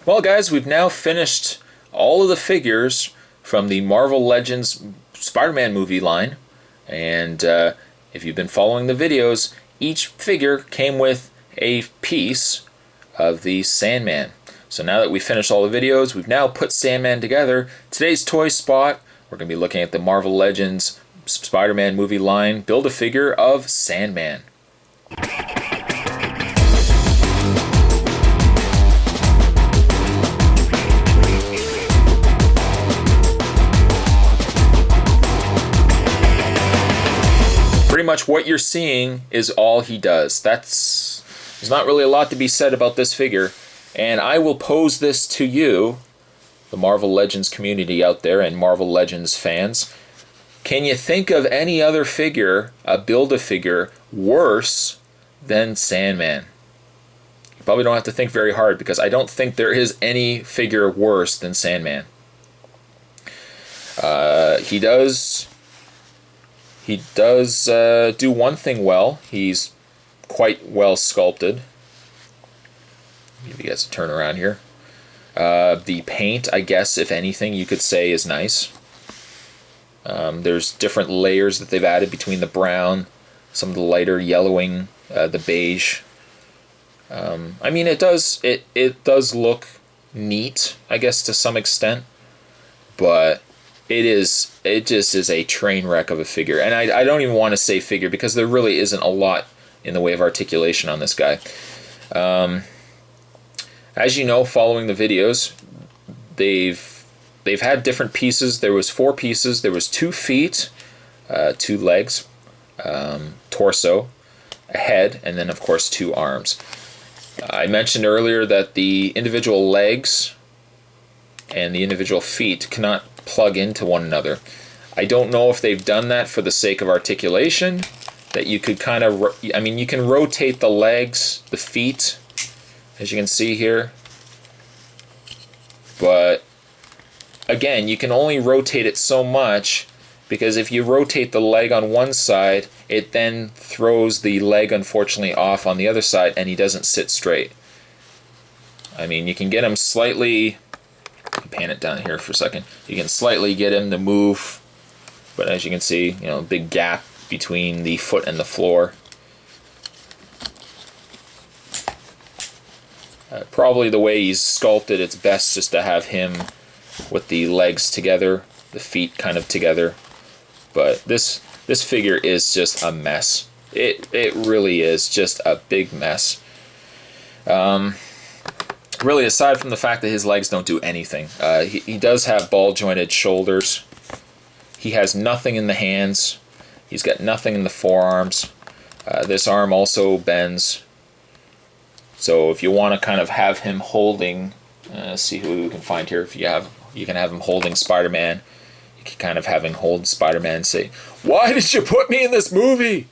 Well, guys, we've now finished all of the figures from the Marvel Legends Spider-Man movie line. And if you've been following the videos, each figure came with a piece of the Sandman. So now that we've finished all the videos, we've now put Sandman together. Today's toy spot, we're going to be looking at the Marvel Legends Spider-Man movie line, Build-A-Figure of Sandman. Pretty much what you're seeing is all he does. There's not really a lot to be said about this figure, and I will pose this to you, the Marvel Legends community out there and Marvel Legends fans. Can you think of any other figure, a Build-A-Figure, worse than Sandman? You probably don't have to think very hard, because I don't think there is any figure worse than Sandman. He does do one thing well. He's quite well sculpted. Give you guys a turn around here. The paint, I guess, if anything, you could say is nice. There's different layers that they've added between the brown, some of the lighter yellowing, the beige. I mean, it does look neat, I guess, to some extent, but it just is a train wreck of a figure. And I don't even want to say figure, because there really isn't a lot in the way of articulation on this guy. As you know, following the videos, they've had different pieces. There was 4 pieces. There was 2 feet, 2 legs, torso, a head, and then of course 2 arms. I mentioned earlier that the individual legs and the individual feet cannot plug into one another. I don't know if they've done that for the sake of articulation, that you could kind of, I mean, you can rotate the legs, the feet, as you can see here, but again, you can only rotate it so much, because if you rotate the leg on one side, it then throws the leg, unfortunately, off on the other side, and he doesn't sit straight. I mean, you can get him slightly, pan it down here for a second, you can slightly get him to move, but as you can see, you know, big gap between the foot and the floor. Probably the way he's sculpted, it's best just to have him with the legs together, the feet kind of together. But this figure is just a mess. It really is just a big mess. Really, aside from the fact that his legs don't do anything, he does have ball jointed shoulders. He has nothing in the hands. He's got nothing in the forearms. This arm also bends. So if you want to kind of have him holding, see who we can find here. If you can have him holding Spider-Man. You can kind of have him hold Spider-Man and say, "Why did you put me in this movie?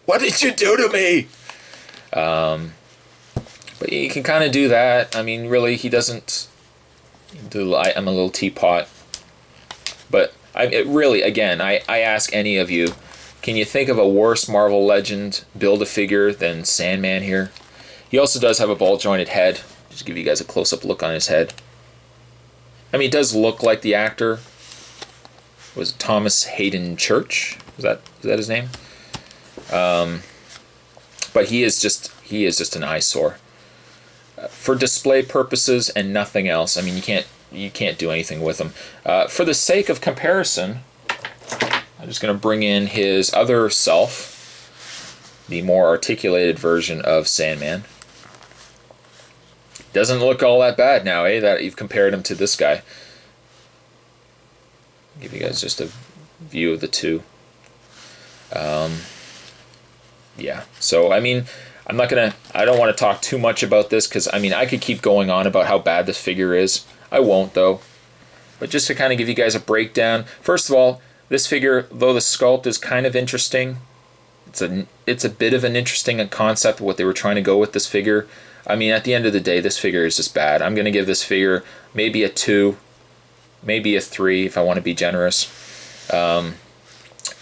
What did you do to me?" But you can kind of do that. I mean, really, he doesn't do. I'm a little teapot. But really, again, I ask any of you, can you think of a worse Marvel Legend Build-A-Figure than Sandman here? He also does have a ball-jointed head. Just give you guys a close-up look on his head. I mean, it does look like the actor. Was it Thomas Hayden Church? Is that his name? But he is just an eyesore. For display purposes and nothing else. I mean, you can't do anything with him. For the sake of comparison, I'm just going to bring in his other self, the more articulated version of Sandman. Doesn't look all that bad now, that you've compared him to this guy. Give you guys just a view of the two. Yeah, so I mean, I don't want to talk too much about this, because I mean, I could keep going on about how bad this figure is. I won't, though. But just to kind of give you guys a breakdown, first of all, this figure, though the sculpt is kind of interesting, it's a bit of an interesting concept of what they were trying to go with this figure. I mean, at the end of the day, this figure is just bad. I'm going to give this figure maybe a 2, maybe a 3 if I want to be generous.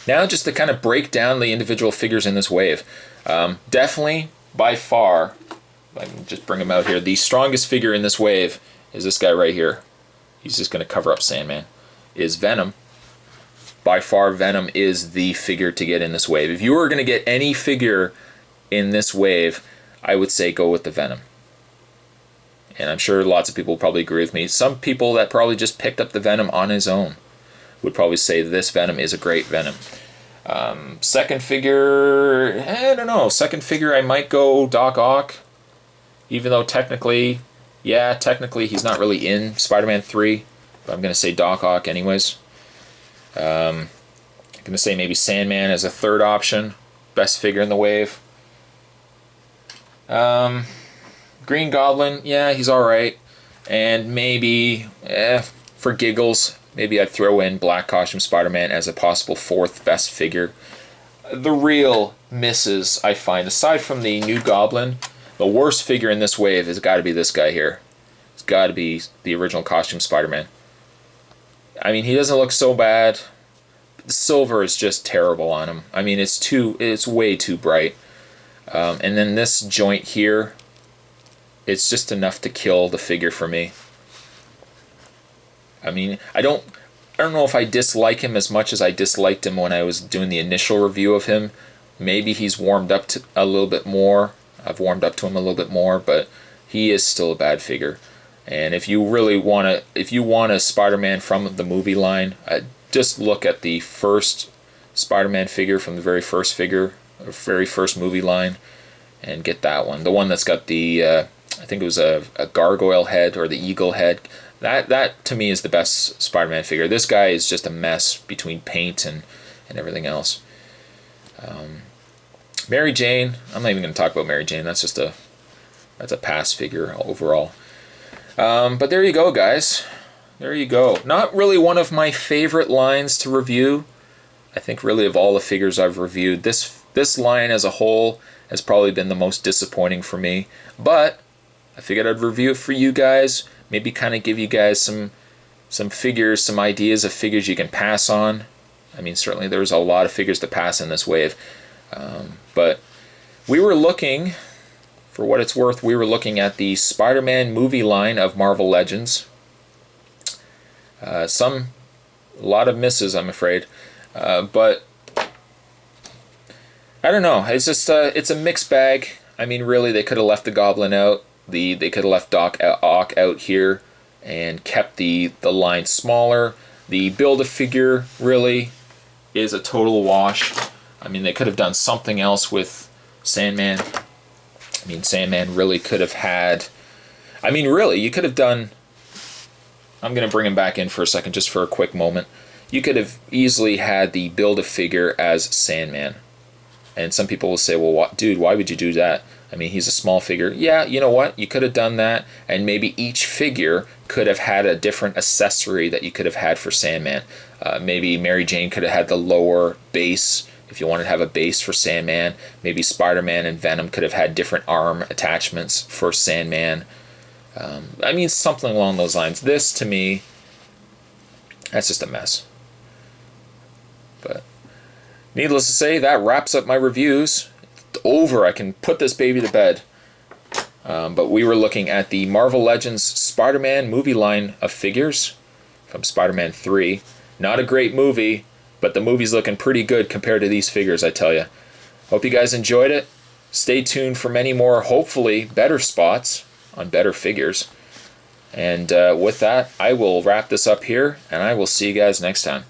Now, just to kind of break down the individual figures in this wave. Definitely, by far, I can just bring him out here. The strongest figure in this wave is this guy right here. He's just going to cover up Sandman. Is Venom. By far, Venom is the figure to get in this wave. If you were going to get any figure in this wave, I would say go with the Venom. And I'm sure lots of people will probably agree with me. Some people that probably just picked up the Venom on his own would probably say this Venom is a great Venom. Second figure, I don't know. Second figure, I might go Doc Ock. Even though technically he's not really in Spider-Man 3. But I'm going to say Doc Ock anyways. I'm going to say maybe Sandman as a third option. Best figure in the wave. Green Goblin, yeah, he's alright. And maybe, for giggles, maybe I'd throw in Black Costume Spider-Man as a possible fourth best figure. The real misses, I find, aside from the new Goblin, the worst figure in this wave has got to be this guy here. It's got to be the original Costume Spider-Man. I mean, he doesn't look so bad. The silver is just terrible on him. I mean, it's way too bright. And then this joint here, it's just enough to kill the figure for me. I mean, I don't know if I dislike him as much as I disliked him when I was doing the initial review of him. Maybe he's warmed up to a little bit more. I've warmed up to him a little bit more, but he is still a bad figure. And if you really want a Spider-Man from the movie line, just look at the first Spider-Man figure from the very first movie line, and get that one. The one that's got the, I think it was a gargoyle head or the eagle head. That to me is the best Spider-Man figure. This guy is just a mess between paint and everything else. Mary Jane, I'm not even going to talk about Mary Jane. That's a pass figure overall. But there you go, guys. There you go. Not really one of my favorite lines to review. I think really of all the figures I've reviewed, this line as a whole has probably been the most disappointing for me. But I figured I'd review it for you guys. Maybe kind of give you guys some figures, some ideas of figures you can pass on. I mean, certainly there's a lot of figures to pass in this wave. But we were looking, for what it's worth, we were looking at the Spider-Man movie line of Marvel Legends. A lot of misses, I'm afraid. But I don't know. It's just it's a mixed bag. I mean, really, they could have left the Goblin out. They could have left Doc Ock out here and kept the line smaller. The Build-A-Figure really is a total wash. I mean, they could have done something else with Sandman. I mean, Sandman really could have had... I mean, really, you could have done... I'm going to bring him back in for a second, just for a quick moment. You could have easily had the Build-A-Figure as Sandman. And some people will say, well, dude, why would you do that? I mean, he's a small figure. Yeah, you know what? You could have done that, and maybe each figure could have had a different accessory that you could have had for Sandman. Maybe Mary Jane could have had the lower base, if you wanted to have a base for Sandman. Maybe Spider-Man and Venom could have had different arm attachments for Sandman. I mean, something along those lines. This, to me, that's just a mess. But needless to say, that wraps up my reviews. It's over. I can put this baby to bed. But we were looking at the Marvel Legends Spider-Man movie line of figures from Spider-Man 3. Not a great movie, but the movie's looking pretty good compared to these figures, I tell you. Hope you guys enjoyed it. Stay tuned for many more, hopefully, better spots on better figures. And with that, I will wrap this up here, and I will see you guys next time.